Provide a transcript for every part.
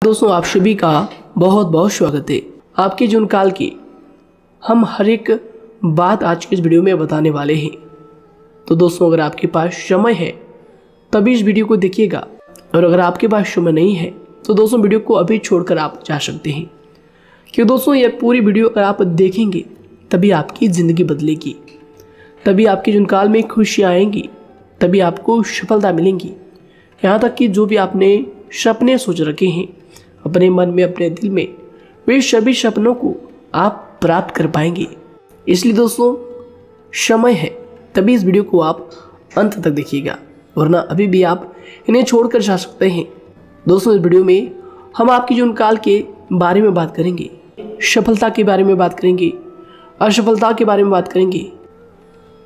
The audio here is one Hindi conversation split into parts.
दोस्तों आप सभी का बहुत बहुत स्वागत है। आपके जीवन काल की हम हर एक बात आज के इस वीडियो में बताने वाले हैं। तो दोस्तों अगर आपके पास समय है तभी इस वीडियो को देखिएगा, और अगर आपके पास समय नहीं है तो दोस्तों वीडियो को अभी छोड़कर आप जा सकते हैं। क्योंकि दोस्तों ये पूरी वीडियो अगर आप देखेंगे तभी आपकी ज़िंदगी बदलेगी, तभी आपके जीवन काल में खुशियाँ आएंगी, तभी आपको सफलता मिलेंगी। यहाँ तक कि जो भी आपने सपने सोच रखे हैं अपने मन में, अपने दिल में, वे सभी सपनों को आप प्राप्त कर पाएंगे। इसलिए दोस्तों समय है तभी इस वीडियो को आप अंत तक देखिएगा, वरना अभी भी आप इन्हें छोड़कर जा सकते हैं। दोस्तों इस वीडियो में हम आपके जीवन काल के बारे में बात करेंगे, सफलता के बारे में बात करेंगे, असफलता के बारे में बात करेंगे।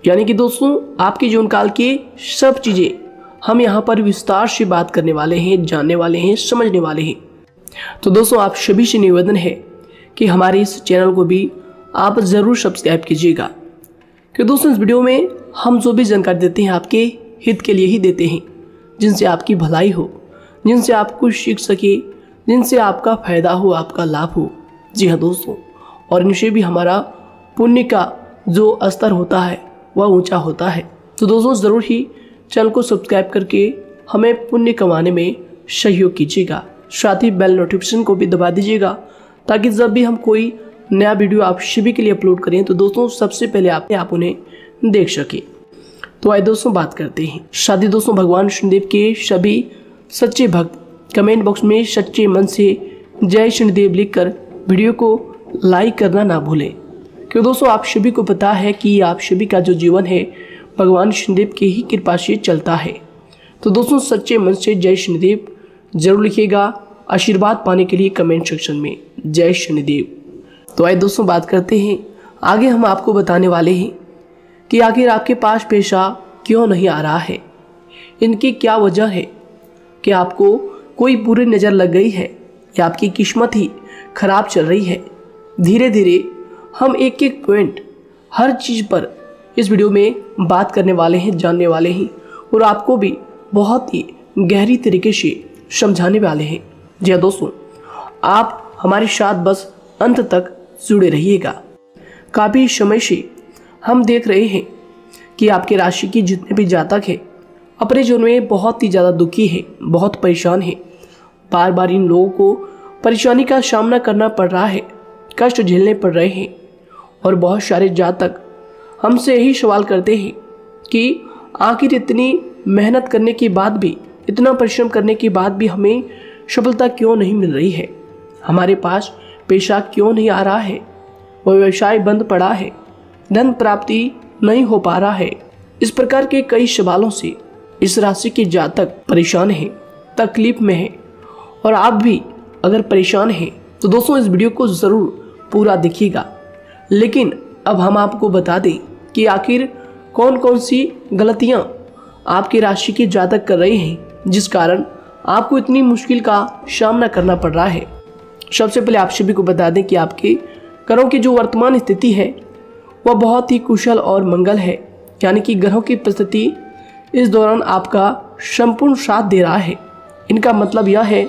यानी कि दोस्तों आपके जीवन काल के सब चीज़ें हम यहाँ पर विस्तार से बात करने वाले हैं, जानने वाले हैं, समझने वाले हैं। तो दोस्तों आप सभी से निवेदन है कि हमारे इस चैनल को भी आप ज़रूर सब्सक्राइब कीजिएगा, क्योंकि दोस्तों इस वीडियो में हम जो भी जानकारी देते हैं आपके हित के लिए ही देते हैं, जिनसे आपकी भलाई हो, जिनसे आप कुछ सीख सके, जिनसे आपका फ़ायदा हो, आपका लाभ हो। जी हाँ दोस्तों, और इनसे भी हमारा पुण्य का जो स्तर होता है वह ऊंचा होता है। तो दोस्तों ज़रूर ही चैनल को सब्सक्राइब करके हमें पुण्य कमाने में सहयोग कीजिएगा। साथ ही बेल नोटिफिकेशन को भी दबा दीजिएगा, ताकि जब भी हम कोई नया वीडियो आप सभी के लिए अपलोड करें तो दोस्तों सबसे पहले आप उन्हें देख सकें। तो आइए दोस्तों बात करते हैं। साथ ही दोस्तों भगवान शनिदेव के सभी सच्चे भक्त कमेंट बॉक्स में सच्चे मन से जय शनिदेव लिखकर वीडियो को लाइक करना ना भूलें, क्योंकि दोस्तों आप सभी को पता है कि आप सभी का जो जीवन है भगवान शनिदेव की ही कृपा से चलता है। तो दोस्तों सच्चे मन से जय शनिदेव जरूर लिखिएगा, आशीर्वाद पाने के लिए कमेंट सेक्शन में जय शनिदेव। तो आइए दोस्तों बात करते हैं। आगे हम आपको बताने वाले हैं कि आखिर आपके पास पैसा क्यों नहीं आ रहा है, इनकी क्या वजह है, कि आपको कोई बुरी नज़र लग गई है या आपकी किस्मत ही खराब चल रही है। धीरे धीरे हम एक एक पॉइंट हर चीज़ पर इस वीडियो में बात करने वाले हैं, जानने वाले हैं, और आपको भी बहुत ही गहरी तरीके से समझाने वाले हैं। जी हाँ दोस्तों, आप हमारे साथ बस अंत तक जुड़े रहिएगा। काफ़ी समय से हम देख रहे हैं कि आपके राशि के जितने भी जातक हैं अपने जीवन में बहुत ही ज़्यादा दुखी है, बहुत परेशान है। बार बार इन लोगों को परेशानी का सामना करना पड़ रहा है, कष्ट झेलने पड़ रहे हैं। और बहुत सारे जातक हमसे यही सवाल करते हैं कि आखिर इतनी मेहनत करने के बाद भी, इतना परिश्रम करने के बाद भी हमें सफलता क्यों नहीं मिल रही है, हमारे पास पैसा क्यों नहीं आ रहा है, वह व्यवसाय बंद पड़ा है, धन प्राप्ति नहीं हो पा रहा है। इस प्रकार के कई सवालों से इस राशि के जातक परेशान हैं, तकलीफ में हैं। और आप भी अगर परेशान हैं तो दोस्तों इस वीडियो को ज़रूर पूरा देखिएगा। लेकिन अब हम आपको बता दें कि आखिर कौन कौन सी गलतियां आपके राशि के जातक कर रहे हैं, जिस कारण आपको इतनी मुश्किल का सामना करना पड़ रहा है। सबसे पहले आप सभी को बता दें कि आपके ग्रहों की जो वर्तमान स्थिति है वह बहुत ही कुशल और मंगल है, यानी कि ग्रहों की परिस्थिति इस दौरान आपका संपूर्ण साथ दे रहा है। इनका मतलब यह है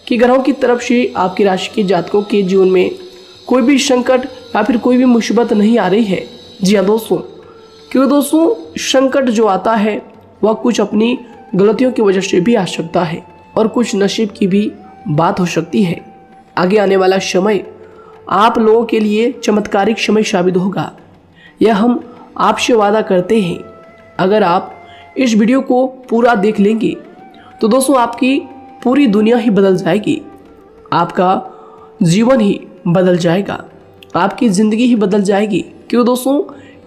कि ग्रहों की तरफ से आपकी राशि के जातकों के जीवन में कोई भी संकट या फिर कोई भी मुसीबत नहीं आ रही है। जी हाँ दोस्तों, क्योंकि दोस्तों संकट जो आता है वह कुछ अपनी गलतियों की वजह से भी आ सकता है, और कुछ नसीब की भी बात हो सकती है। आगे आने वाला समय आप लोगों के लिए चमत्कारिक समय साबित होगा, यह हम आपसे वादा करते हैं। अगर आप इस वीडियो को पूरा देख लेंगे तो दोस्तों आपकी पूरी दुनिया ही बदल जाएगी, आपका जीवन ही बदल जाएगा, आपकी ज़िंदगी ही बदल जाएगी। क्यों दोस्तों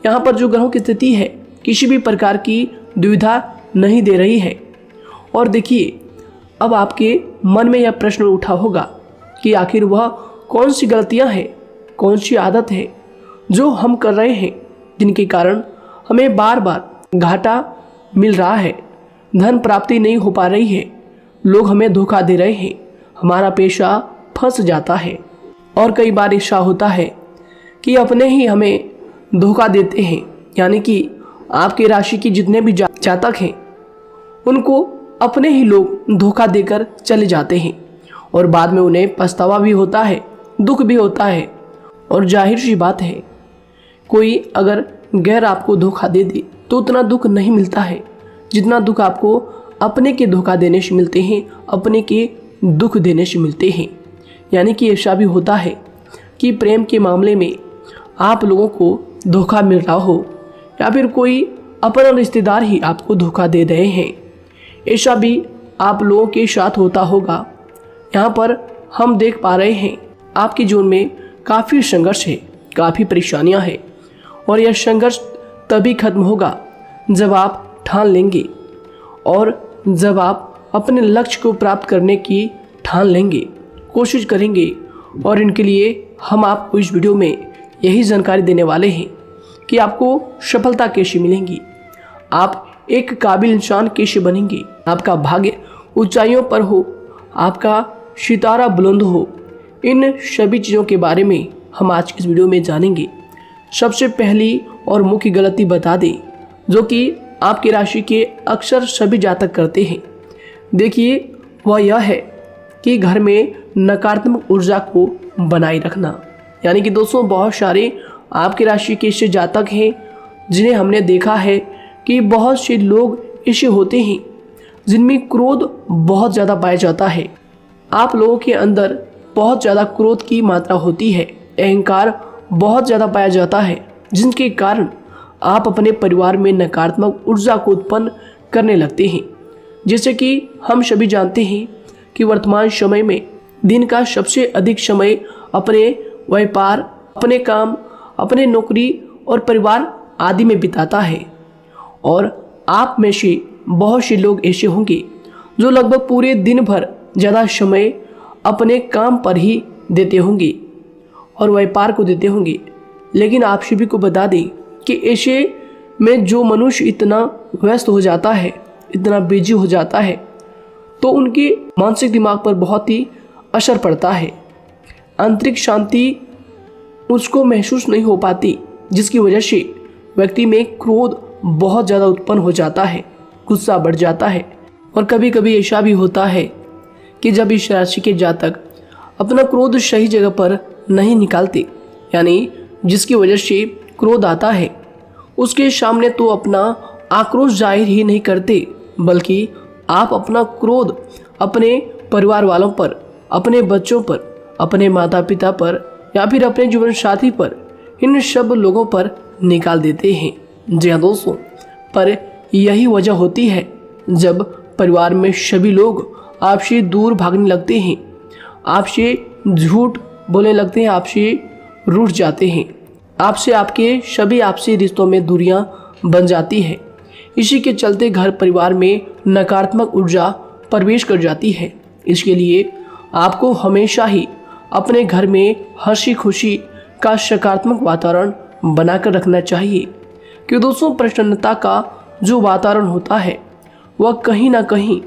यहाँ पर जो ग्रहों की स्थिति है किसी भी प्रकार की दुविधा नहीं दे रही है। और देखिए अब आपके मन में यह प्रश्न उठा होगा कि आखिर वह कौन सी गलतियाँ हैं, कौन सी आदत है जो हम कर रहे हैं, जिनके कारण हमें बार बार घाटा मिल रहा है, धन प्राप्ति नहीं हो पा रही है, लोग हमें धोखा दे रहे हैं, हमारा पैसा फंस जाता है। और कई बार ऐसा होता है कि अपने ही हमें धोखा देते हैं, यानी कि आपके राशि की जितने भी जातक हैं उनको अपने ही लोग धोखा देकर चले जाते हैं। और बाद में उन्हें पछतावा भी होता है, दुख भी होता है। और जाहिर सी बात है, कोई अगर गैर आपको धोखा दे दे तो उतना दुख नहीं मिलता है जितना दुख आपको अपने के धोखा देने से मिलते हैं, अपने के दुख देने से मिलते हैं। यानी कि ऐसा भी होता है कि प्रेम के मामले में आप लोगों को धोखा मिल रहा हो या फिर कोई अपना रिश्तेदार ही आपको धोखा दे रहे हैं। ऐसा भी आप लोगों के साथ होता होगा। यहाँ पर हम देख पा रहे हैं आपके जीवन में काफ़ी संघर्ष है, काफ़ी परेशानियाँ हैं और यह संघर्ष तभी खत्म होगा जब आप ठान लेंगे और जब आप अपने लक्ष्य को प्राप्त करने की ठान लेंगे, कोशिश करेंगे। और इनके लिए हम आपको इस वीडियो में यही जानकारी देने वाले हैं कि आपको सफलता कैसे मिलेंगी, आप एक काबिल इंसान कैसे बनेंगे, आपका भाग्य ऊंचाइयों पर हो, आपका सितारा बुलंद हो। इन सभी चीज़ों के बारे में हम आज की इस वीडियो में जानेंगे। सबसे पहली और मुख्य गलती बता दें जो कि आपकी राशि के अक्सर सभी जातक करते हैं। देखिए, वह यह है कि घर में नकारात्मक ऊर्जा को बनाए रखना। यानी कि दोस्तों, बहुत सारे आपकी राशि के ऐसे जातक हैं जिन्हें हमने देखा है कि बहुत से लोग ऐसे होते हैं जिनमें क्रोध बहुत ज़्यादा पाया जाता है। आप लोगों के अंदर बहुत ज़्यादा क्रोध की मात्रा होती है, अहंकार बहुत ज़्यादा पाया जाता है, जिनके कारण आप अपने परिवार में नकारात्मक ऊर्जा को उत्पन्न करने लगते हैं। जैसे कि हम सभी जानते हैं कि वर्तमान समय में दिन का सबसे अधिक समय अपने व्यापार, अपने काम, अपने नौकरी और परिवार आदि में बिताता है। और आप में से बहुत से लोग ऐसे होंगे जो लगभग पूरे दिन भर ज़्यादा समय अपने काम पर ही देते होंगे और व्यापार को देते होंगे। लेकिन आप सभी को बता दें कि ऐसे में जो मनुष्य इतना व्यस्त हो जाता है, इतना बिजी हो जाता है, तो उनके मानसिक दिमाग पर बहुत ही असर पड़ता है। आंतरिक शांति उसको महसूस नहीं हो पाती, जिसकी वजह से व्यक्ति में क्रोध बहुत ज़्यादा उत्पन्न हो जाता है, गुस्सा बढ़ जाता है। और कभी कभी ऐसा भी होता है कि जब इस राशि के जातक अपना क्रोध सही जगह पर नहीं निकालते, यानी जिसकी वजह से क्रोध आता है, उसके सामने तो अपना आक्रोश जाहिर ही नहीं करते, बल्कि आप अपना क्रोध अपने परिवार वालों पर, अपने बच्चों पर, अपने माता पिता पर या फिर अपने जीवन साथी पर, इन सब लोगों पर निकाल देते हैं। जी हाँ दोस्तों, पर यही वजह होती है जब परिवार में सभी लोग आपसे दूर भागने लगते हैं, आपसे झूठ बोलने लगते हैं, आपसे रूठ जाते हैं, आपसे आपके सभी आपसी रिश्तों में दूरियां बन जाती है। इसी के चलते घर परिवार में नकारात्मक ऊर्जा प्रवेश कर जाती है। इसके लिए आपको हमेशा ही अपने घर में हंसी खुशी का सकारात्मक वातावरण बनाकर रखना चाहिए। कि दोस्तों, प्रसन्नता का जो वातावरण होता है वह कहीं ना कहीं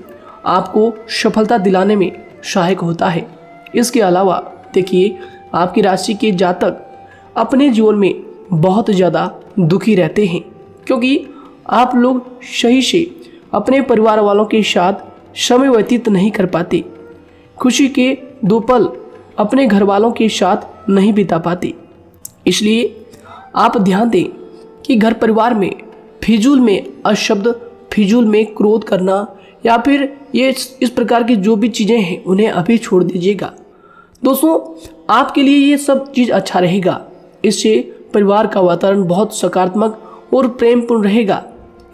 आपको सफलता दिलाने में सहायक होता है। इसके अलावा देखिए, आपकी राशि के जातक अपने जीवन में बहुत ज़्यादा दुखी रहते हैं, क्योंकि आप लोग सही से अपने परिवार वालों के साथ समय व्यतीत नहीं कर पाते, खुशी के दो पल अपने घर वालों के साथ नहीं बिता पाते। इसलिए आप ध्यान दें कि घर परिवार में फिजूल में अशब्द, फिजूल में क्रोध करना या फिर ये इस प्रकार की जो भी चीज़ें हैं उन्हें अभी छोड़ दीजिएगा। दोस्तों, आपके लिए ये सब चीज़ अच्छा रहेगा। इससे परिवार का वातावरण बहुत सकारात्मक और प्रेमपूर्ण रहेगा।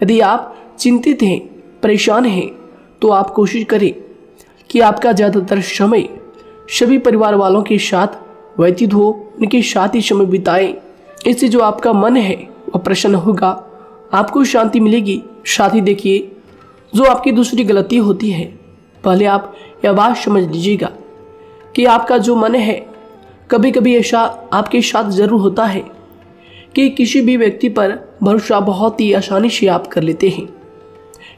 यदि आप चिंतित हैं, परेशान हैं, तो आप कोशिश करें कि आपका ज़्यादातर समय सभी परिवार वालों के साथ व्यतीत हो, उनके साथ ही समय बिताएं। इससे जो आपका मन है वह प्रसन्न होगा, आपको शांति मिलेगी। साथ ही देखिए, जो आपकी दूसरी गलती होती है, पहले आप यह बात समझ लीजिएगा कि आपका जो मन है, कभी कभी ऐसा आपके साथ ज़रूर होता है कि किसी भी व्यक्ति पर भरोसा बहुत ही आसानी से आप कर लेते हैं।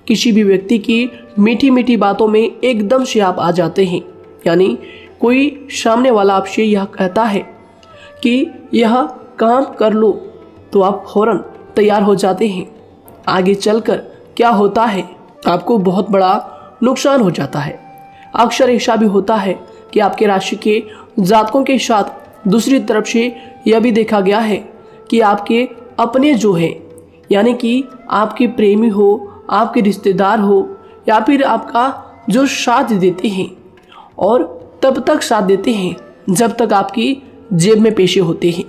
किसी भी व्यक्ति की मीठी मीठी बातों में एकदम से आप आ जाते हैं। यानी कोई सामने वाला आपसे यह कहता है कि यह काम कर लो, तो आप फौरन तैयार हो जाते हैं। आगे चलकर क्या होता है, आपको बहुत बड़ा नुकसान हो जाता है। अक्सर ऐसा भी होता है कि आपके राशि के जातकों के साथ दूसरी तरफ से यह भी देखा गया है कि आपके अपने जो हैं, यानी कि आपके प्रेमी हो, आपके रिश्तेदार हो या फिर आपका जो साथ देते हैं, और तब तक साथ देते हैं जब तक आपकी जेब में पैसे होते हैं,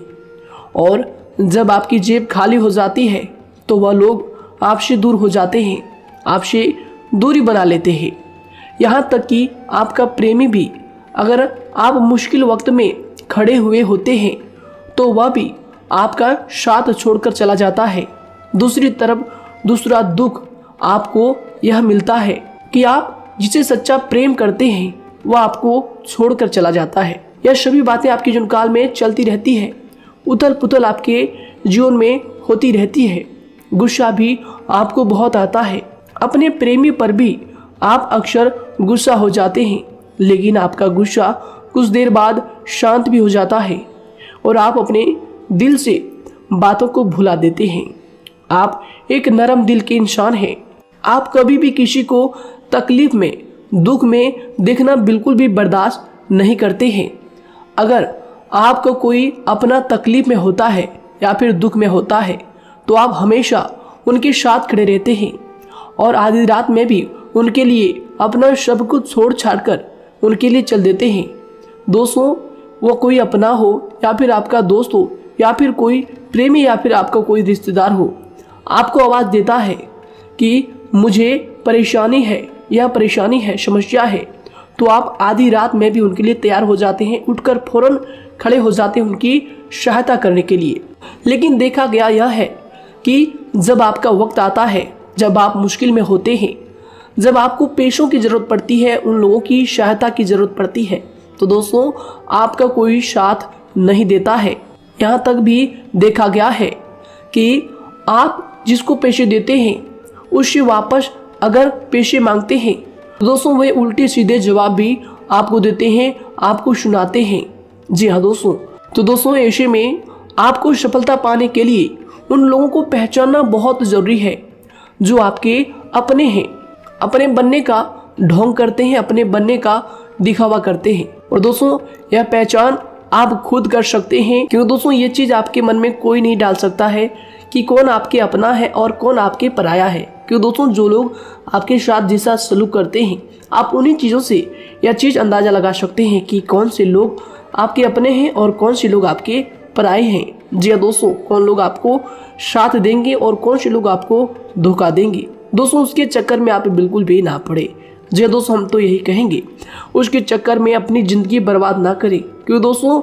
और जब आपकी जेब खाली हो जाती है तो वह लोग आपसे दूर हो जाते हैं, आपसे दूरी बना लेते हैं। यहाँ तक कि आपका प्रेमी भी, अगर आप मुश्किल वक्त में खड़े हुए होते हैं तो वह भी आपका साथ छोड़कर चला जाता है। दूसरी तरफ दूसरा दुख आपको यह मिलता है कि आप जिसे सच्चा प्रेम करते हैं वह आपको छोड़कर चला जाता है। यह सभी बातें आपके जीवन काल में चलती रहती है, उथल पुथल आपके जीवन में होती रहती है। गुस्सा भी आपको बहुत आता है, अपने प्रेमी पर भी आप अक्सर गुस्सा हो जाते हैं, लेकिन आपका गुस्सा कुछ देर बाद शांत भी हो जाता है और आप अपने दिल से बातों को भुला देते हैं। आप एक नरम दिल के इंसान हैं। आप कभी भी किसी को तकलीफ में, दुख में देखना बिल्कुल भी बर्दाश्त नहीं करते हैं। अगर आपको कोई अपना तकलीफ में होता है या फिर दुख में होता है तो आप हमेशा उनके साथ खड़े रहते हैं और आधी रात में भी उनके लिए अपना सब कुछ छोड़ छाड़ कर उनके लिए चल देते हैं। दोस्तों, वो कोई अपना हो या फिर आपका दोस्त हो या फिर कोई प्रेमी या फिर आपका कोई रिश्तेदार हो, आपको आवाज़ देता है कि मुझे परेशानी है, यह परेशानी है, समस्या है, तो आप आधी रात में भी उनके लिए तैयार हो जाते हैं, उठकर फौरन खड़े हो जाते हैं उनकी सहायता करने के लिए। लेकिन देखा गया यह है कि जब आपका वक्त आता है, जब आप मुश्किल में होते हैं, जब आपको पैसों की ज़रूरत पड़ती है, उन लोगों की सहायता की ज़रूरत पड़ती है, तो दोस्तों आपका कोई साथ नहीं देता है। यहाँ तक भी देखा गया है कि आप जिसको पैसे देते हैं उससे वापस अगर पैसे मांगते हैं तो दोस्तों वे उल्टे सीधे जवाब भी आपको देते हैं, आपको सुनाते हैं। जी हाँ दोस्तों, तो दोस्तों ऐसे में आपको सफलता पाने के लिए उन लोगों को पहचानना बहुत ज़रूरी है जो आपके अपने हैं, अपने बनने का ढोंग करते हैं, अपने बनने का दिखावा करते हैं। और दोस्तों यह पहचान आप खुद कर सकते हैं, क्योंकि दोस्तों ये चीज़ आपके मन में कोई नहीं डाल सकता है कि कौन आपके अपना है और कौन आपके पराया है। क्योंकि दोस्तों जो लोग आपके साथ जैसा सलूक करते हैं, आप उन्हीं चीज़ों से यह चीज़ अंदाज़ा लगा सकते हैं कि कौन से लोग आपके अपने हैं और कौन से लोग आपके पराए हैं। जी हाँ दोस्तों, कौन लोग आपको साथ देंगे और कौन से लोग आपको धोखा देंगे। दोस्तों उसके चक्कर में आप बिल्कुल भी ना पड़े। जी दोस्तों, हम तो यही कहेंगे उसके चक्कर में अपनी ज़िंदगी बर्बाद ना करें, क्योंकि दोस्तों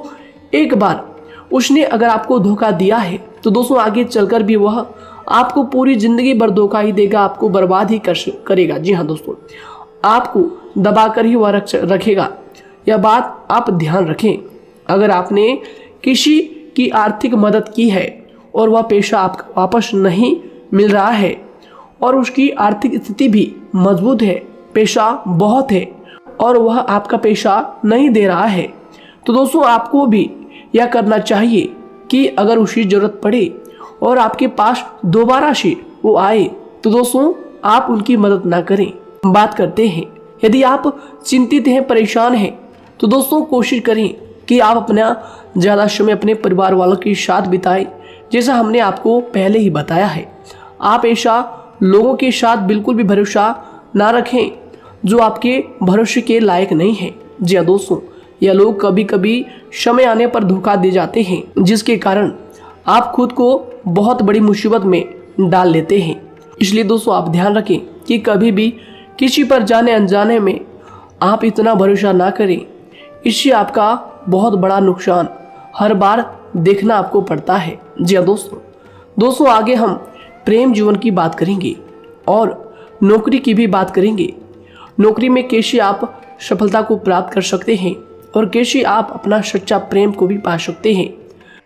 एक बार उसने अगर आपको धोखा दिया है तो दोस्तों आगे चलकर भी वह आपको पूरी ज़िंदगी भर धोखा ही देगा, आपको बर्बाद ही करेगा। जी हाँ दोस्तों, आपको दबा कर ही वह रखेगा। यह बात आप ध्यान रखें। अगर आपने किसी की आर्थिक मदद की है और वह पैसा आपको वापस नहीं मिल रहा है और उसकी आर्थिक स्थिति भी मजबूत है, पैसा बहुत है और वह आपका पैसा नहीं दे रहा है, तो दोस्तों आपको भी यह करना चाहिए कि अगर उसकी ज़रूरत पड़े और आपके पास दोबारा से वो आए तो दोस्तों आप उनकी मदद ना करें। बात करते हैं, यदि आप चिंतित हैं, परेशान हैं, तो दोस्तों कोशिश करें कि आप अपना ज़्यादा समय अपने परिवार वालों के साथ बिताएं, जैसा हमने आपको पहले ही बताया है। आप ऐसा लोगों के साथ बिल्कुल भी भरोसा ना रखें जो आपके भरोसे के लायक नहीं है। जी हाँ दोस्तों, यह लोग कभी कभी समय आने पर धोखा दे जाते हैं, जिसके कारण आप खुद को बहुत बड़ी मुसीबत में डाल लेते हैं। इसलिए दोस्तों आप ध्यान रखें कि कभी भी किसी पर जाने अनजाने में आप इतना भरोसा ना करें, इससे आपका बहुत बड़ा नुकसान हर बार देखना आपको पड़ता है। जी हाँ दोस्तों आगे हम प्रेम जीवन की बात करेंगे और नौकरी की भी बात करेंगे। नौकरी में कैसे आप सफलता को प्राप्त कर सकते हैं और कैसे आप अपना सच्चा प्रेम को भी पा सकते हैं।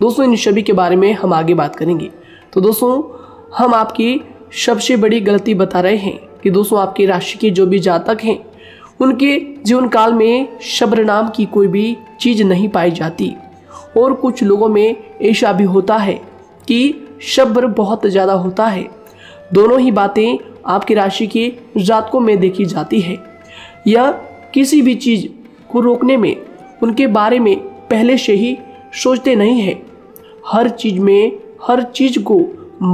दोस्तों इन सभी के बारे में हम आगे बात करेंगे। तो दोस्तों हम आपकी सबसे बड़ी गलती बता रहे हैं कि दोस्तों आपकी राशि के जो भी जातक हैं उनके जीवन काल में सब्र नाम की कोई भी चीज़ नहीं पाई जाती, और कुछ लोगों में ऐसा भी होता है कि सब्र बहुत ज़्यादा होता है। दोनों ही बातें आपकी राशि के जातकों में देखी जाती है। या किसी भी चीज़ को रोकने में, उनके बारे में पहले से ही सोचते नहीं हैं। हर चीज़ को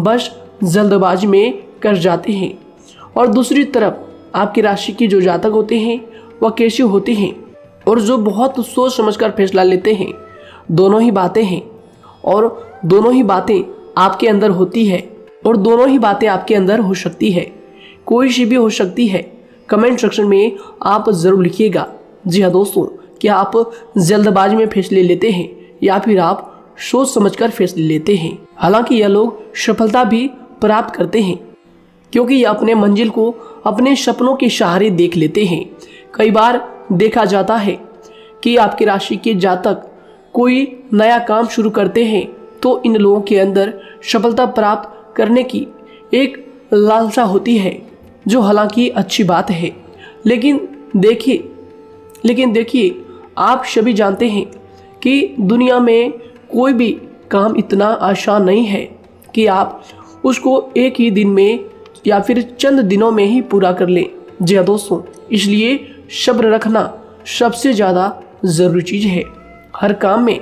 बस जल्दबाजी में कर जाते हैं। और दूसरी तरफ आपकी राशि के जो जातक होते हैं वह कैसे होते हैं और जो बहुत सोच समझकर फैसला लेते हैं। दोनों ही बातें हैं और दोनों ही बातें आपके अंदर होती है और दोनों ही बातें आपके अंदर हो सकती है। कोई सी भी हो सकती है। कमेंट सेक्शन में आप ज़रूर लिखिएगा। जी हाँ दोस्तों, क्या आप जल्दबाजी में फैसले लेते हैं या फिर आप सोच समझकर फैसले लेते हैं। हालांकि यह लोग सफलता भी प्राप्त करते हैं क्योंकि ये अपने मंजिल को अपने सपनों के सहारे देख लेते हैं। कई बार देखा जाता है कि आपकी राशि के जातक कोई नया काम शुरू करते हैं तो इन लोगों के अंदर सफलता प्राप्त करने की एक लालसा होती है, जो हालांकि अच्छी बात है। लेकिन देखिए आप सभी जानते हैं कि दुनिया में कोई भी काम इतना आसान नहीं है कि आप उसको एक ही दिन में या फिर चंद दिनों में ही पूरा कर लें। जी हाँ दोस्तों, इसलिए सब्र रखना सबसे ज़्यादा ज़रूरी चीज़ है। हर काम में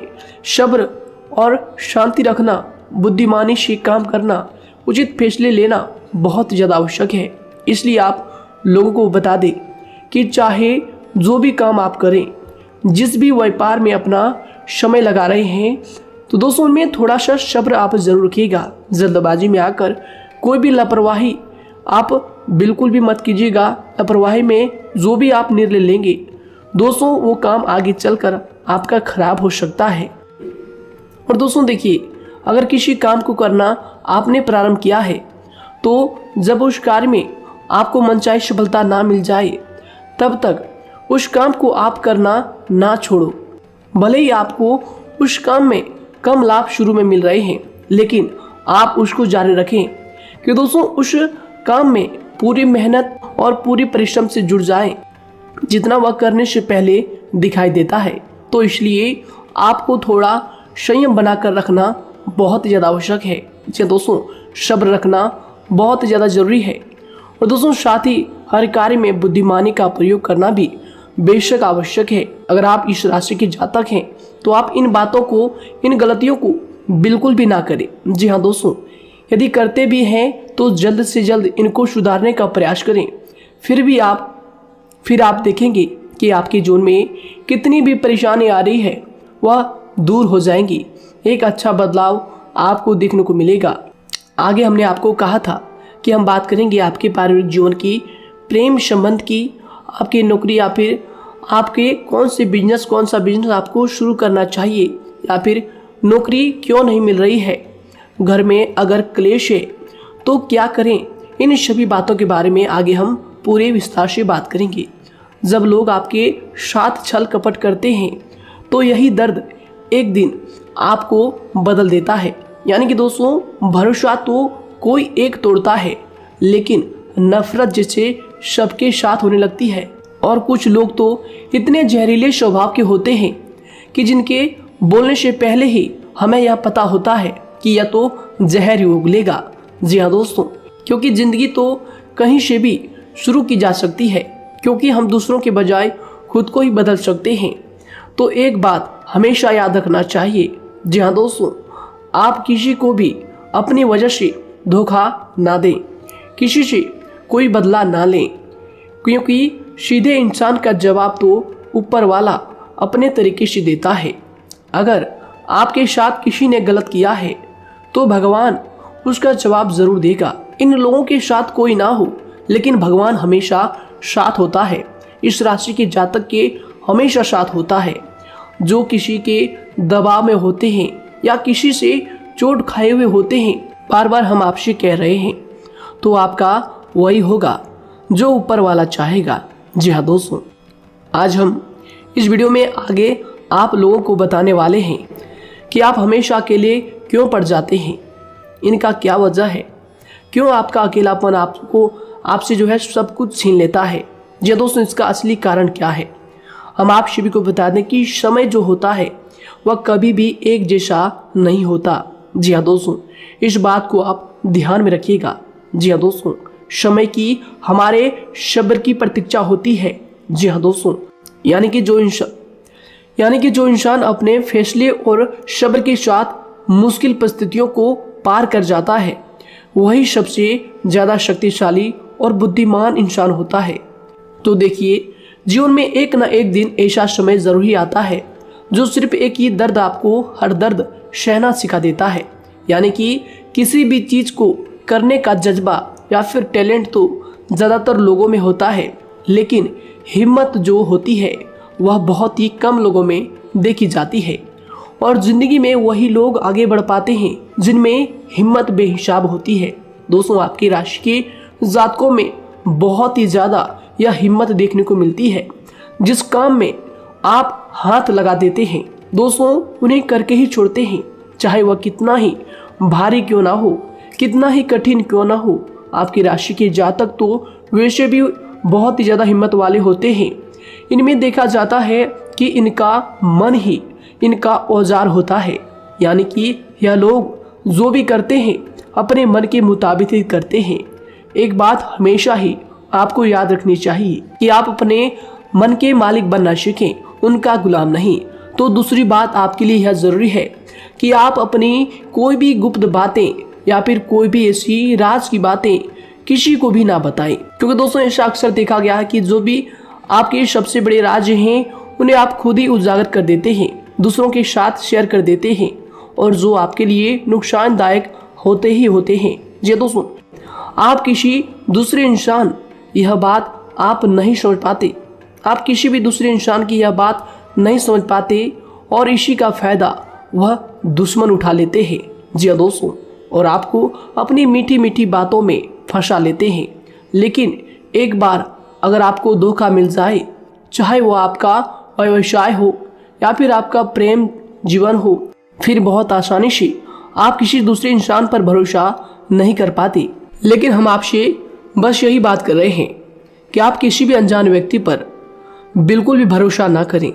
सब्र और शांति रखना, बुद्धिमानी से काम करना, उचित फैसले लेना बहुत ज़्यादा आवश्यक है। इसलिए आप लोगों को बता दें कि चाहे जो भी काम आप करें, जिस भी व्यापार में अपना समय लगा रहे हैं, तो दोस्तों उनमें थोड़ा सा सब्र आप ज़रूर रखिएगा। जल्दबाजी में आकर कोई भी लापरवाही आप बिल्कुल भी मत कीजिएगा। लापरवाही में जो भी आप निर्णय लेंगे दोस्तों, वो काम आगे चलकर आपका खराब हो सकता है। और दोस्तों देखिए, अगर किसी काम को करना आपने प्रारंभ किया है तो जब उस कार्य में आपको मनचाही सफलता ना मिल जाए तब तक उस काम को आप करना ना छोड़ो। भले ही आपको उस काम में कम लाभ शुरू में मिल रहे हैं, लेकिन आप उसको जारी रखें कि दोस्तों उस काम में पूरी मेहनत और पूरी परिश्रम से जुड़ जाएं, जितना वह करने से पहले दिखाई देता है। तो इसलिए आपको थोड़ा संयम बनाकर रखना बहुत ज़्यादा आवश्यक है। जी दोस्तों, सब्र रखना बहुत ज़्यादा ज़रूरी है। और दोस्तों साथ ही हर कार्य में बुद्धिमानी का प्रयोग करना भी बेशक आवश्यक है। अगर आप इस राशि के जातक हैं तो आप इन बातों को, इन गलतियों को बिल्कुल भी ना करें। जी हाँ दोस्तों, यदि करते भी हैं तो जल्द से जल्द इनको सुधारने का प्रयास करें। फिर आप देखेंगे कि आपके जीवन में कितनी भी परेशानी आ रही है वह दूर हो जाएंगी। एक अच्छा बदलाव आपको देखने को मिलेगा। आगे हमने आपको कहा था कि हम बात करेंगे आपके पारिवारिक जीवन की, प्रेम संबंध की, आपकी नौकरी या फिर आपके कौन सा बिजनेस आपको शुरू करना चाहिए या फिर नौकरी क्यों नहीं मिल रही है, घर में अगर क्लेश है तो क्या करें। इन सभी बातों के बारे में आगे हम पूरे विस्तार से बात करेंगे। जब लोग आपके साथ छल कपट करते हैं तो यही दर्द एक दिन आपको बदल देता है। यानी कि दोस्तों, भरोसा तो कोई एक तोड़ता है, लेकिन नफरत जैसे सबके साथ होने लगती है। और कुछ लोग तो इतने जहरीले स्वभाव के होते हैं कि जिनके बोलने से पहले ही हमें यह पता होता है कि यह तो जहर ही उगलेगा। जी हाँ दोस्तों, क्योंकि ज़िंदगी तो कहीं से भी शुरू की जा सकती है, क्योंकि हम दूसरों के बजाय खुद को ही बदल सकते हैं। तो एक बात हमेशा याद रखना चाहिए। जी हाँ दोस्तों, आप किसी को भी अपनी वजह से धोखा ना दें, किसी से कोई बदला ना लें, क्योंकि सीधे इंसान का जवाब तो ऊपर वाला अपने तरीके से देता है। अगर आपके साथ किसी ने गलत किया है तो भगवान उसका जवाब ज़रूर देगा। इन लोगों के साथ कोई ना हो, लेकिन भगवान हमेशा साथ होता है। इस राशि के जातक के हमेशा साथ होता है। जो किसी के दबाव में होते हैं या किसी से चोट खाए हुए होते हैं, बार बार हम आपसे कह रहे हैं, तो आपका वही होगा जो ऊपर वाला चाहेगा। जी हाँ दोस्तों, आज हम इस वीडियो में आगे आप लोगों को बताने वाले हैं कि आप हमेशा अकेले क्यों पड़ जाते हैं, इनका क्या वजह है, क्यों आपका अकेलापन आपसे जो है सब कुछ छीन लेता है। जी हाँ दोस्तों, इसका असली कारण क्या है हम आप सभी को बता दें कि समय जो होता है वह कभी भी एक जैसा नहीं होता। जी हाँ दोस्तों, इस बात को आप ध्यान में रखिएगा। जी हाँ दोस्तों, समय की हमारे सब्र की प्रतीक्षा होती है। जी हाँ दोस्तों, यानी कि जो इंसान अपने फैसले और सब्र के साथ मुश्किल परिस्थितियों को पार कर जाता है वही सबसे ज़्यादा शक्तिशाली और बुद्धिमान इंसान होता है। तो देखिए, जीवन में एक ना एक दिन ऐसा समय ज़रूर ही आता है जो सिर्फ एक ही दर्द आपको हर दर्द सहना सिखा देता है। यानी कि किसी भी चीज़ को करने का जज्बा या फिर टैलेंट तो ज़्यादातर लोगों में होता है, लेकिन हिम्मत जो होती है वह बहुत ही कम लोगों में देखी जाती है। और ज़िंदगी में वही लोग आगे बढ़ पाते हैं जिनमें हिम्मत बेहिसाब होती है। दोस्तों, आपकी राशि के जातकों में बहुत ही ज़्यादा यह हिम्मत देखने को मिलती है। जिस काम में आप हाथ लगा देते हैं दोस्तों उन्हें करके ही छोड़ते हैं, चाहे वह कितना ही भारी क्यों ना हो, कितना ही कठिन क्यों ना हो। आपकी राशि के जातक तो वैसे भी बहुत ही ज़्यादा हिम्मत वाले होते हैं। इनमें देखा जाता है कि इनका मन ही इनका औजार होता है। यानी कि यह लोग जो भी करते हैं अपने मन के मुताबिक ही करते हैं। एक बात हमेशा ही आपको याद रखनी चाहिए कि आप अपने मन के मालिक बनना सीखें, उनका गुलाम नहीं। तो दूसरी बात आपके लिए यह ज़रूरी है कि आप अपनी कोई भी गुप्त बातें या फिर कोई भी ऐसी राज की बातें किसी को भी ना बताएं, क्योंकि दोस्तों ऐसा अक्सर देखा गया है कि जो भी आपके सबसे बड़े राज हैं उन्हें आप खुद ही उजागर कर देते हैं, दूसरों के साथ शेयर कर देते हैं, और जो आपके लिए नुकसानदायक होते ही होते हैं। जी दोस्तों, आप किसी दूसरे इंसान यह बात आप नहीं समझ पाते, आप किसी भी दूसरे इंसान की यह बात नहीं समझ पाते और इसी का फ़ायदा वह दुश्मन उठा लेते हैं। जी दोस्तों, और आपको अपनी मीठी मीठी बातों में फंसा लेते हैं। लेकिन एक बार अगर आपको धोखा मिल जाए, चाहे वो आपका व्यवसाय हो या फिर आपका प्रेम जीवन हो, फिर बहुत आसानी से आप किसी दूसरे इंसान पर भरोसा नहीं कर पाते। लेकिन हम आपसे बस यही बात कर रहे हैं कि आप किसी भी अनजान व्यक्ति पर बिल्कुल भी भरोसा ना करें,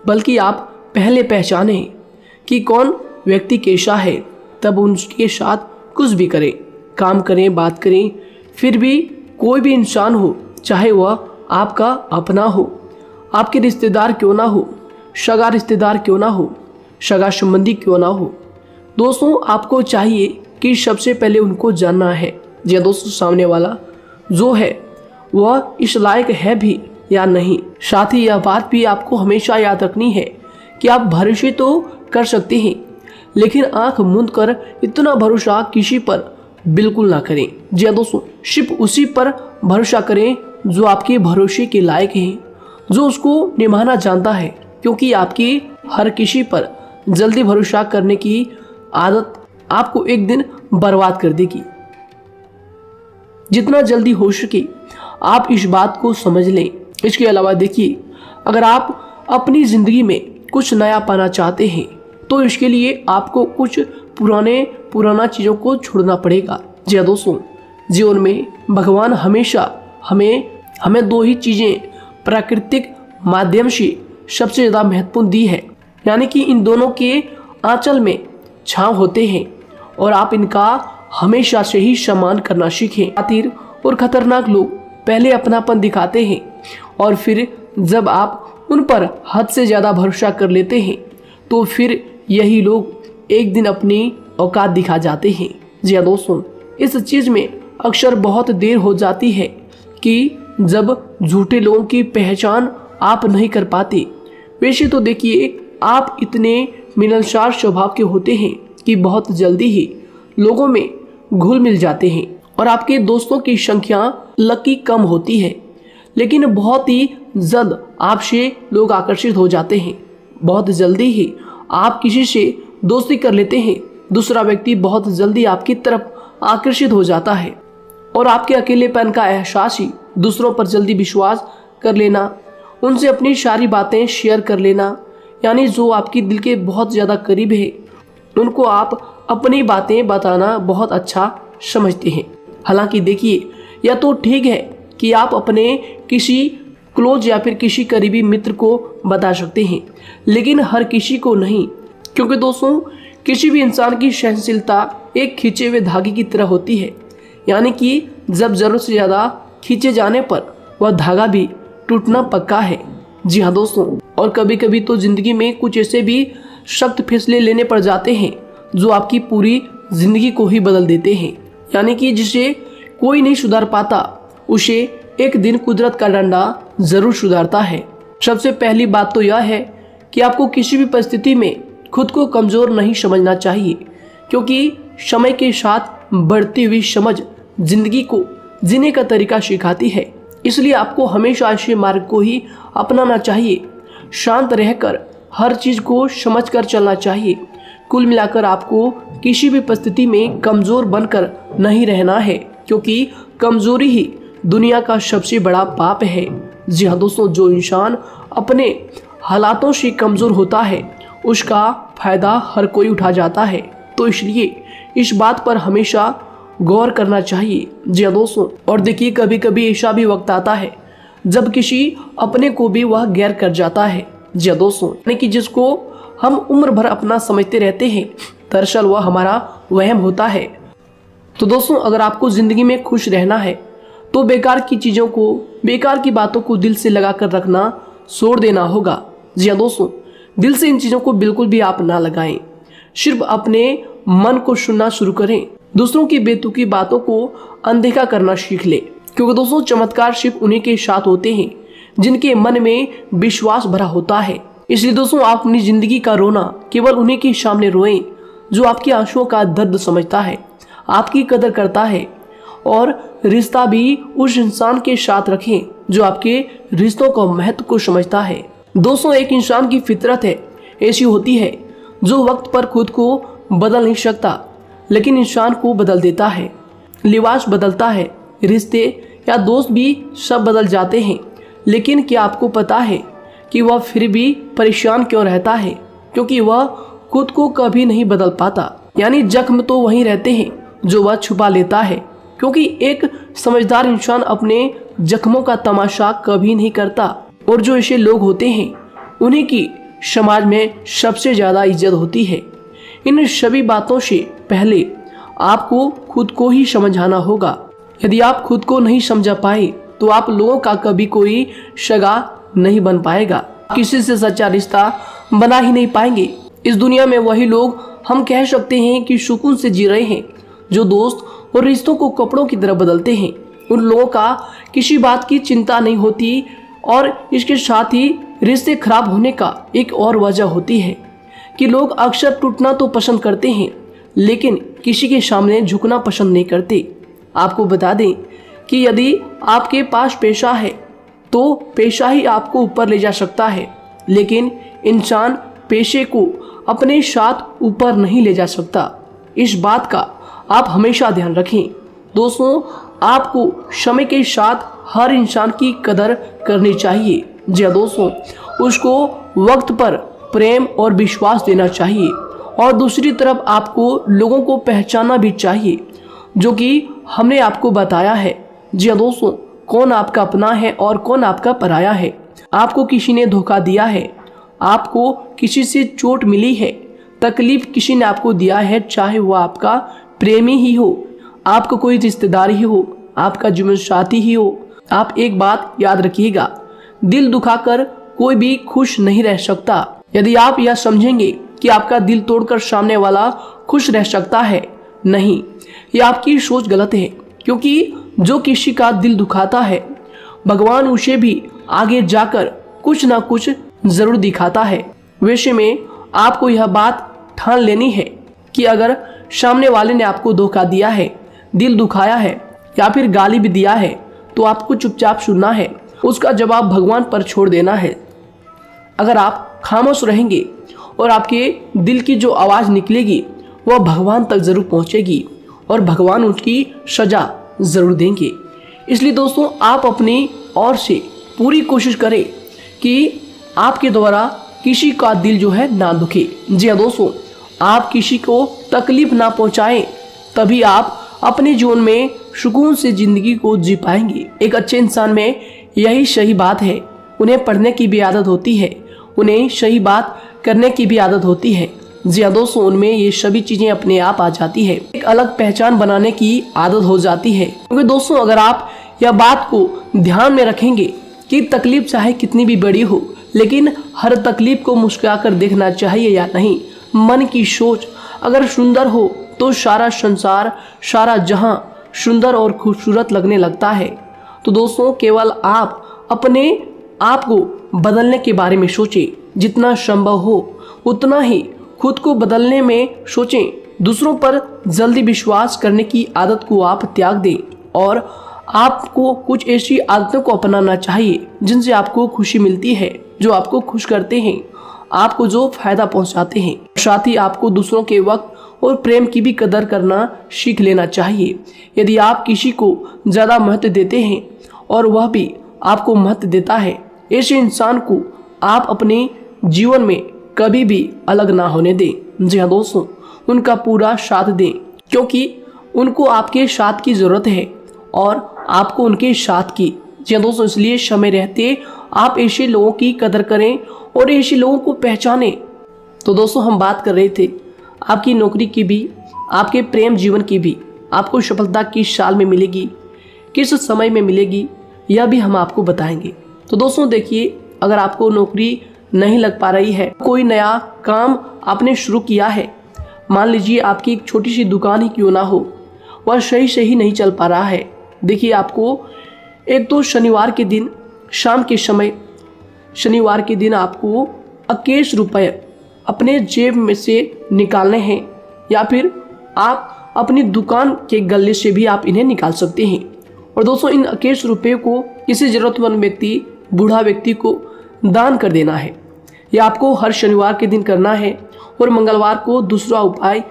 बल्कि आप पहले पहचानें कि कौन व्यक्ति कैसा है, तब उनके साथ कुछ भी करें, काम करें, बात करें। फिर भी कोई भी इंसान हो, चाहे वह आपका अपना हो, आपके रिश्तेदार क्यों ना हो, सगा रिश्तेदार क्यों ना हो, सगा संबंधी क्यों ना हो, दोस्तों आपको चाहिए कि सबसे पहले उनको जानना है या दोस्तों सामने वाला जो है वह इस लायक है भी या नहीं। साथ ही यह बात भी आपको हमेशा याद रखनी है कि आप भरोसे तो कर सकते हैं, लेकिन आंख मूंद कर इतना भरोसा किसी पर बिल्कुल ना करें। जी दोस्तों, सिर्फ उसी पर भरोसा करें जो आपके भरोसे के लायक है, जो उसको निभाना जानता है, क्योंकि आपकी हर किसी पर जल्दी भरोसा करने की आदत आपको एक दिन बर्बाद कर देगी। जितना जल्दी हो सके आप इस बात को समझ लें। इसके अलावा देखिए, अगर आप अपनी ज़िंदगी में कुछ नया पाना चाहते हैं तो इसके लिए आपको कुछ पुराना चीज़ों को छोड़ना पड़ेगा। जी हाँ दोस्तों, जीवन में भगवान हमेशा हमें दो ही चीज़ें प्राकृतिक माध्यम से सबसे ज़्यादा महत्वपूर्ण दी है, यानी कि इन दोनों के आंचल में छांव होते हैं और आप इनका हमेशा से ही सम्मान करना सीखें। शातिर और खतरनाक लोग पहले अपनापन दिखाते हैं और फिर जब आप उन पर हद से ज़्यादा भरोसा कर लेते हैं तो फिर यही लोग एक दिन अपनी औकात दिखा जाते हैं। जी हाँ दोस्तों, इस चीज़ में अक्सर बहुत देर हो जाती है कि जब झूठे लोगों की पहचान आप नहीं कर पाते। वैसे तो देखिए, आप इतने मिलनसार स्वभाव के होते हैं कि बहुत जल्दी ही लोगों में घुल मिल जाते हैं और आपके दोस्तों की संख्या लकी कम होती है, लेकिन बहुत ही जल्द आपसे लोग आकर्षित हो जाते हैं। बहुत जल्दी ही आप किसी से दोस्ती कर लेते हैं, दूसरा व्यक्ति बहुत जल्दी आपकी तरफ आकर्षित हो जाता है और आपके अकेलेपन का एहसास ही दूसरों पर जल्दी विश्वास कर लेना, उनसे अपनी सारी बातें शेयर कर लेना, यानी जो आपके दिल के बहुत ज़्यादा करीब है उनको आप अपनी बातें बताना बहुत अच्छा समझते हैं। हालांकि देखिए, यह तो ठीक है कि आप अपने किसी क्लोज या फिर किसी करीबी मित्र को बता सकते हैं, लेकिन हर किसी को नहीं, क्योंकि दोस्तों किसी भी इंसान की सहनशीलता एक खींचे हुए धागे की तरह होती है, यानी कि जब ज़रूरत से ज़्यादा खींचे जाने पर वह धागा भी टूटना पक्का है। जी हाँ दोस्तों, और कभी कभी तो जिंदगी में कुछ ऐसे भी सख्त फैसले लेने पड़ जाते हैं जो आपकी पूरी जिंदगी को ही बदल देते हैं। यानी कि जिसे कोई नहीं सुधार पाता उसे एक दिन कुदरत का डंडा जरूर सुधारता है। सबसे पहली बात तो यह है कि आपको किसी भी परिस्थिति में खुद को कमजोर नहीं समझना चाहिए, क्योंकि समय के साथ बढ़ती हुई समझ जिंदगी को जीने का तरीका सिखाती है। इसलिए आपको हमेशा ऐसे मार्ग को ही अपनाना चाहिए। शांत रहकर हर चीज को समझकर चलना चाहिए। कुल मिलाकर आपको किसी भी परिस्थिति में कमजोर बनकर नहीं रहना है, क्योंकि कमजोरी ही दुनिया का सबसे बड़ा पाप है। जी हाँ दोस्तों, जो इंसान अपने हालातों से कमजोर होता है उसका फायदा हर कोई उठा जाता है। तो इसलिए इस बात पर हमेशा गौर करना चाहिए। जी हाँ दोस्तों, और देखिए कभी कभी ऐसा भी वक्त आता है जब किसी अपने को भी वह गैर कर जाता है। जी हाँ दोस्तों, यानी कि जिसको हम उम्र भर अपना समझते रहते हैं, दरअसल वह हमारा वहम होता है। तो दोस्तों, अगर आपको जिंदगी में खुश रहना है तो बेकार की चीज़ों को, बेकार की बातों को दिल से लगा कर रखना छोड़ देना होगा। जी हाँ दोस्तों, दिल से इन चीज़ों को बिल्कुल भी आप ना लगाएं। सिर्फ अपने मन को सुनना शुरू करें। दूसरों की बेतुकी बातों को अनदेखा करना सीख ले, क्योंकि दोस्तों चमत्कार सिर्फ उन्हीं के साथ होते हैं जिनके मन में विश्वास भरा होता है। इसलिए दोस्तों, आप अपनी जिंदगी का रोना केवल उन्हीं के सामने रोएं जो आपके आंसुओं का दर्द समझता है, आपकी कदर करता है, और रिश्ता भी उस इंसान के साथ रखें जो आपके रिश्तों का महत्व को समझता है। दोस्तों, एक इंसान की फितरत है ऐसी होती है जो वक्त पर खुद को बदल नहीं सकता, लेकिन इंसान को बदल देता है। लिबास बदलता है, रिश्ते या दोस्त भी सब बदल जाते हैं, लेकिन क्या आपको पता है कि वह फिर भी परेशान क्यों रहता है? क्योंकि वह खुद को कभी नहीं बदल पाता। यानी जख्म तो वहीं रहते हैं जो वह छुपा लेता है, क्योंकि एक समझदार इंसान अपने जख्मों का तमाशा कभी नहीं करता। और जो ऐसे लोग होते हैं उन्हीं की समाज में सबसे ज्यादा इज्जत होती है। इन सभी बातों से पहले आपको खुद को ही समझाना होगा। यदि आप खुद को नहीं समझा पाए तो आप लोगों का कभी कोई सगा नहीं बन पाएगा, किसी से सच्चा रिश्ता बना ही नहीं पाएंगे। इस दुनिया में वही लोग हम कह सकते हैं कि सुकून से जी रहे हैं जो दोस्त और रिश्तों को कपड़ों की तरह बदलते हैं। उन लोगों का किसी बात की चिंता नहीं होती, और इसके साथ ही रिश्ते खराब होने का एक और वजह होती है कि लोग अक्सर टूटना तो पसंद करते हैं, लेकिन किसी के सामने झुकना पसंद नहीं करते। आपको बता दें कि यदि आपके पास पैसा है तो पैसा ही आपको ऊपर ले जा सकता है, लेकिन इंसान पैसे को अपने साथ ऊपर नहीं ले जा सकता। इस बात का आप हमेशा ध्यान रखें। दोस्तों, आपको समय के साथ हर इंसान की कदर करनी चाहिए। जी हाँ दोस्तों, उसको वक्त पर प्रेम और विश्वास देना चाहिए, और दूसरी तरफ आपको लोगों को पहचानना भी चाहिए जो कि हमने आपको बताया है। जी हाँ दोस्तों, कौन आपका अपना है और कौन आपका पराया है। आपको किसी ने धोखा दिया है, आपको किसी से चोट मिली है, तकलीफ किसी ने आपको दिया है, चाहे वो आपका प्रेमी ही हो, आपका कोई रिश्तेदार ही हो, आपका जीवन साथी ही हो। आप एक बात याद रखिएगा, दिल दुखाकर कोई भी खुश नहीं रह सकता। यदि आप यह समझेंगे कि आपका दिल तोड़कर सामने वाला खुश रह सकता है, नहीं, यह आपकी सोच गलत है, क्योंकि जो किसी का दिल दुखाता है भगवान उसे भी आगे जाकर कुछ ना कुछ जरूर दिखाता है। वैसे में आपको यह बात ठान लेनी है कि अगर सामने वाले ने आपको धोखा दिया है, दिल दुखाया है या फिर गाली भी दिया है, तो आपको चुपचाप सुनना है, उसका जवाब भगवान पर छोड़ देना है। अगर आप खामोश रहेंगे और आपके दिल की जो आवाज़ निकलेगी वह भगवान तक जरूर पहुंचेगी, और भगवान उसकी सजा ज़रूर देंगे। इसलिए दोस्तों, आप अपनी ओर से पूरी कोशिश करें कि आपके द्वारा किसी का दिल जो है ना दुखे। जी हाँ दोस्तों, आप किसी को तकलीफ ना पहुंचाएं, तभी आप अपने जीवन में सुकून से ज़िंदगी को जी पाएंगे। एक अच्छे इंसान में यही सही बात है। उन्हें पढ़ने की भी आदत होती है, उन्हें सही बात करने की भी आदत होती है। जी हाँ दोस्तों, उनमें ये सभी चीज़ें अपने आप आ जाती है। एक अलग पहचान बनाने की आदत हो जाती है। क्योंकि दोस्तों, अगर आप यह बात को ध्यान में रखेंगे कि तकलीफ चाहे कितनी भी बड़ी हो, लेकिन हर तकलीफ को मुस्कुराकर देखना चाहिए या नहीं। मन की सोच अगर सुंदर हो तो सारा संसार, सारा जहां सुंदर और खूबसूरत लगने लगता है। तो दोस्तों केवल आप अपने आप को बदलने के बारे में सोचें, जितना संभव हो उतना ही खुद को बदलने में सोचें। दूसरों पर जल्दी विश्वास करने की आदत को आप त्याग दें और आपको कुछ ऐसी आदतों को अपनाना चाहिए जिनसे आपको खुशी मिलती है, जो आपको खुश करते हैं, आपको जो फायदा पहुंचाते हैं। साथ ही आपको दूसरों के वक्त और प्रेम की भी कदर करना सीख लेना चाहिए। यदि आप किसी को ज़्यादा महत्व देते हैं और वह भी आपको महत्व देता है, ऐसे इंसान को आप अपने जीवन में कभी भी अलग ना होने दें। जी हाँ दोस्तों, उनका पूरा साथ दें, क्योंकि उनको आपके साथ की ज़रूरत है और आपको उनके साथ की। जी हाँ दोस्तों, इसलिए समय रहते आप ऐसे लोगों की कदर करें और ऐसे लोगों को पहचानें। तो दोस्तों हम बात कर रहे थे आपकी नौकरी की भी, आपके प्रेम जीवन की भी। आपको सफलता किस साल में मिलेगी, किस समय में मिलेगी, यह भी हम आपको बताएंगे। तो दोस्तों देखिए, अगर आपको नौकरी नहीं लग पा रही है, कोई नया काम आपने शुरू किया है, मान लीजिए आपकी एक छोटी सी दुकान ही क्यों ना हो, वह सही से ही नहीं चल पा रहा है। देखिए आपको एक तो शनिवार के दिन शाम के समय, शनिवार के दिन आपको 21 रुपये अपने जेब में से निकालने हैं, या फिर आप अपनी दुकान के गले से भी आप इन्हें निकाल सकते हैं। और दोस्तों इन 21 रुपये को किसी ज़रूरतमंद व्यक्ति, बूढ़ा व्यक्ति को दान कर देना है। यह आपको हर शनिवार के दिन करना है और मंगलवार को दूसरा उपाय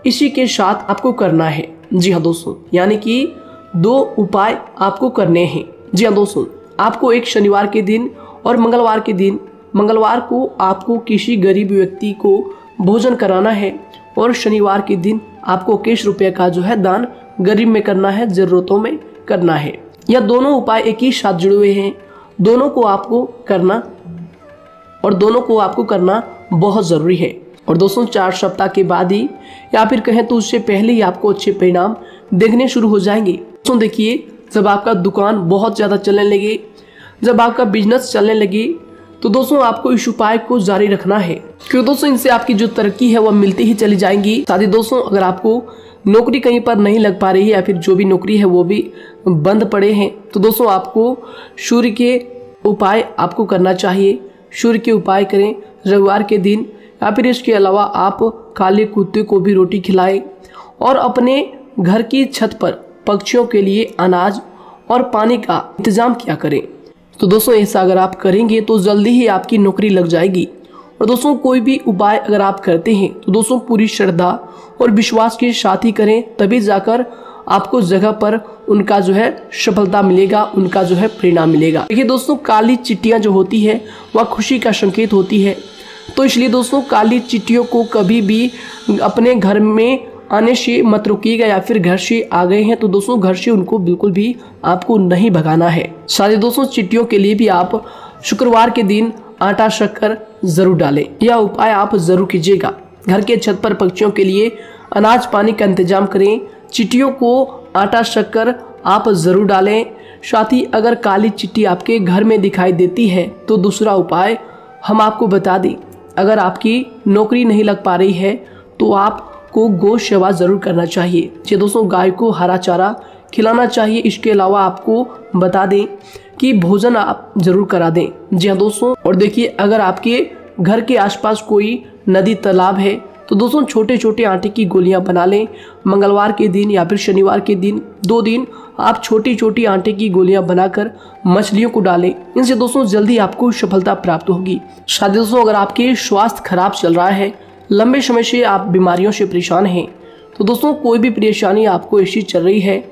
इसी के साथ आपको करना है। जी हाँ दोस्तों, यानी कि 2 उपाय आपको करने हैं। जी हाँ दोस्तों, आपको एक शनिवार के दिन और मंगलवार के दिन, मंगलवार को आपको किसी गरीब व्यक्ति को भोजन कराना है और शनिवार के दिन आपको 21 रुपये का जो है दान गरीब में करना है, ज़रूरतों में करना है। यह दोनों उपाय एक ही साथ जुड़े हुए हैं, दोनों को आपको करना और दोनों को आपको करना बहुत ज़रूरी है। और दोस्तों 4 सप्ताह के बाद ही, या फिर कहें तो उससे पहले ही आपको अच्छे परिणाम देखने शुरू हो जाएंगे। दोस्तों देखिए, जब आपका दुकान बहुत ज़्यादा चलने लगे, जब आपका बिजनेस चलने लगे, तो दोस्तों आपको इस उपाय को जारी रखना है, क्योंकि दोस्तों इनसे आपकी जो तरक्की है वह मिलती ही चली जाएंगी। साथ ही दोस्तों अगर आपको नौकरी कहीं पर नहीं लग पा रही है, या फिर जो भी नौकरी है वो भी बंद पड़े हैं, तो दोस्तों आपको सूर्य के उपाय आपको करना चाहिए। सूर्य के उपाय करें रविवार के दिन, या फिर इसके अलावा आप काले कुत्ते को भी रोटी खिलाएं और अपने घर की छत पर पक्षियों के लिए अनाज और पानी का इंतजाम किया करें। तो दोस्तों ऐसा अगर आप करेंगे तो जल्दी ही आपकी नौकरी लग जाएगी। और दोस्तों कोई भी उपाय अगर आप करते हैं तो दोस्तों पूरी श्रद्धा और विश्वास के साथ ही करें, तभी जाकर आपको जगह पर उनका जो है सफलता मिलेगा, उनका जो है परिणाम मिलेगा। देखिए दोस्तों, काली चिट्टियाँ जो होती है वह खुशी का संकेत होती है, तो इसलिए दोस्तों काली चिट्टियों को कभी भी अपने घर में आने से मत रोकिएगा, या फिर घर से आ गए हैं तो दोस्तों घर से उनको बिल्कुल भी आपको नहीं भगाना है। साथ ही दोस्तों चिट्टियों के लिए भी आप शुक्रवार के दिन आटा शक्कर जरूर डालें, यह उपाय आप जरूर कीजिएगा। घर के छत पर पक्षियों के लिए अनाज पानी का इंतजाम करें, चिट्टियों को आटा शक्कर आप ज़रूर डालें। साथ ही अगर काली चिट्टी आपके घर में दिखाई देती है तो दूसरा उपाय हम आपको बता दें, अगर आपकी नौकरी नहीं लग पा रही है तो आपको गौ सेवा ज़रूर करना चाहिए। जी दोस्तों, गाय को हरा चारा खिलाना चाहिए। इसके अलावा आपको बता दें कि भोजन आप ज़रूर करा दें। जी हाँ दोस्तों, और देखिए अगर आपके घर के आसपास कोई नदी तालाब है तो दोस्तों छोटे छोटे आटे की गोलियां बना लें। मंगलवार के दिन या फिर शनिवार के दिन 2 दिन आप छोटी छोटी आटे की गोलियां बनाकर मछलियों को डालें। इनसे दोस्तों जल्दी आपको सफलता प्राप्त होगी। साथ ही दोस्तों अगर आपके स्वास्थ्य खराब चल रहा है, लंबे समय से आप बीमारियों से परेशान हैं, तो दोस्तों कोई भी परेशानी आपको ऐसी चल रही है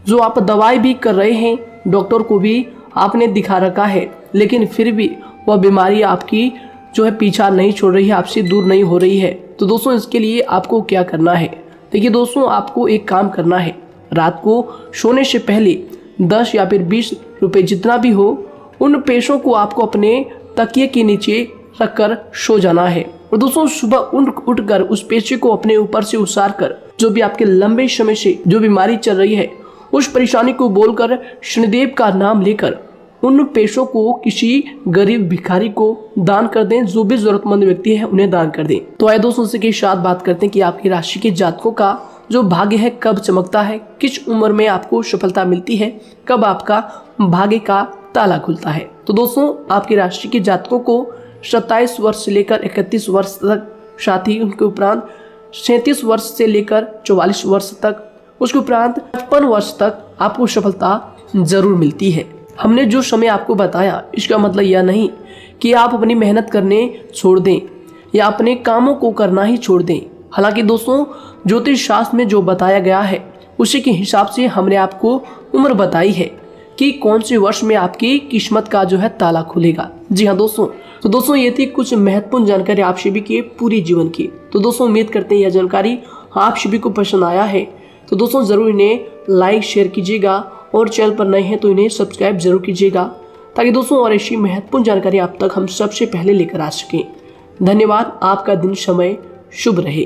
जो आप दवाई भी कर रहे हैं, डॉक्टर को भी आपने दिखा रखा है, लेकिन फिर भी वह बीमारी आपकी जो है पीछा नहीं छोड़ रही है, आपसे दूर नहीं हो रही है, तो दोस्तों इसके लिए आपको क्या करना है। देखिए दोस्तों, आपको एक काम करना है, रात को सोने से पहले 10 या फिर 20 रुपए जितना भी हो, उन पैसों को आपको अपने तकिए के नीचे रखकर सो जाना है। और दोस्तों सुबह उठकर उस पैसे को अपने ऊपर से उतार कर, जो भी आपके लंबे समय से जो बीमारी चल रही है उस परेशानी को बोलकर शनिदेव का नाम लेकर उन पैसों को किसी गरीब भिखारी को दान कर दें, जो भी जरूरतमंद व्यक्ति है उन्हें दान कर दें। तो आइए दोस्तों उसी के साथ बात करते हैं कि आपकी राशि के जातकों का जो भाग्य है कब चमकता है, किस उम्र में आपको सफलता मिलती है, कब आपका भाग्य का ताला खुलता है। तो दोस्तों आपकी राशि के जातकों को 27 वर्ष से लेकर 31 वर्ष तक, साथ ही उनके उपरांत 37 वर्ष से लेकर 44 वर्ष तक, उसके उपरांत 55 वर्ष तक आपको सफलता जरूर मिलती है। हमने जो समय आपको बताया इसका मतलब यह नहीं कि आप अपनी मेहनत करने छोड़ दें या अपने कामों को करना ही छोड़ दें। हालांकि दोस्तों ज्योतिष शास्त्र में जो बताया गया है उसी के हिसाब से हमने आपको उम्र बताई है कि कौन से वर्ष में आपकी किस्मत का जो है ताला खुलेगा। जी हाँ दोस्तों, तो दोस्तों ये थी कुछ महत्वपूर्ण जानकारी आप सभी के पूरे जीवन की। तो दोस्तों उम्मीद करते हैं यह जानकारी आप सभी को पसंद आया है। तो दोस्तों जरूर इन्हें लाइक शेयर कीजिएगा और चैनल पर नए हैं तो इन्हें सब्सक्राइब जरूर कीजिएगा, ताकि दोस्तों और ऐसी महत्वपूर्ण जानकारी आप तक हम सबसे पहले लेकर आ सकें। धन्यवाद। आपका दिन समय शुभ रहे।